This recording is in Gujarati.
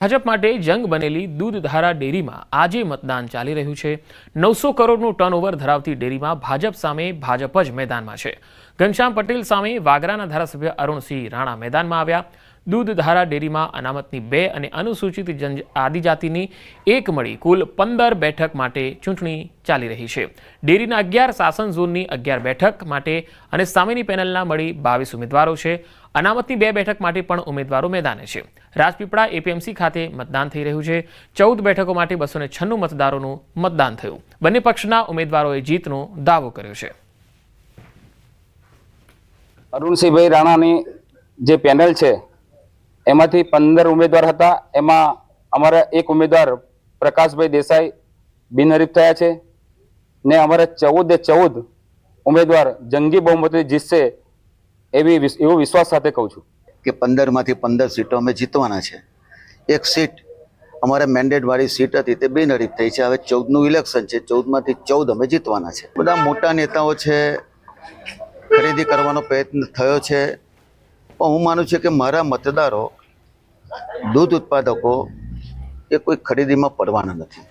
ભાજપ માટે જંગ બનેલી દૂધધારા ડેરીમાં આજે મતદાન ચાલી રહ્યું છે। 900 કરોડનું ટર્નઓવર ધરાવતી ડેરીમાં ભાજપ સામે ભાજપ જ મેદાનમાં છે। ઘનશ્યામ પટેલ સામે વાગરાના ધારાસભ્ય અરુણસિંહ રાણા મેદાનમાં આવ્યા। દૂધધારા ડેરીમાં અનામતની 2 અને અનુસૂચિત આદિજાતિની 1 મળી કુલ 15 બેઠક માટે ચૂંટણી ચાલી રહી છે। ડેરીના 11 શાસન ઝોનની 11 બેઠક માટે અને સામેની પેનલના મળી 22 ઉમેદવારો છે। અનામતની 2 બેઠક માટે પણ ઉમેદવારો મેદાને છે। રાજપીપળા એપીએમસી ખાતે મતદાન થઈ રહ્યું છે। 14 બેઠકો માટે 296 મતદારોનું મતદાન થયું। બંને પક્ષના ઉમેદવારોએ જીતનો દાવો કર્યો છે। અરુણસિંહભાઈ રાણાની જે પેનલ છે એમાંથી 15 ઉમેદવાર હતા। એમાં અમારા એક ઉમેદવાર પ્રકાશભાઈ દેસાઈ બિનહરીફ થયા છે ને અમારે 14 ઉમેદવાર જંગી બહુમતી જીતશે એવો વિશ્વાસ સાથે કહું છું કે 15 માંથી 15 સીટો અમે જીતવાના છે। એક સીટ અમારે મેન્ડેટ વાળી સીટ હતી તે બિનહરીફ થઈ છે। હવે 14 નું ઇલેક્શન છે, 14 માંથી 14 અમે જીતવાના છે। બધા મોટા નેતાઓ છે, ખરીદી કરવાનો પ્રયત્ન થયો છે, પણ હું માનું છું કે મારા મતદારો દૂધ ઉત્પાદકો એ કોઈ ખરીદીમાં પડવાના નથી।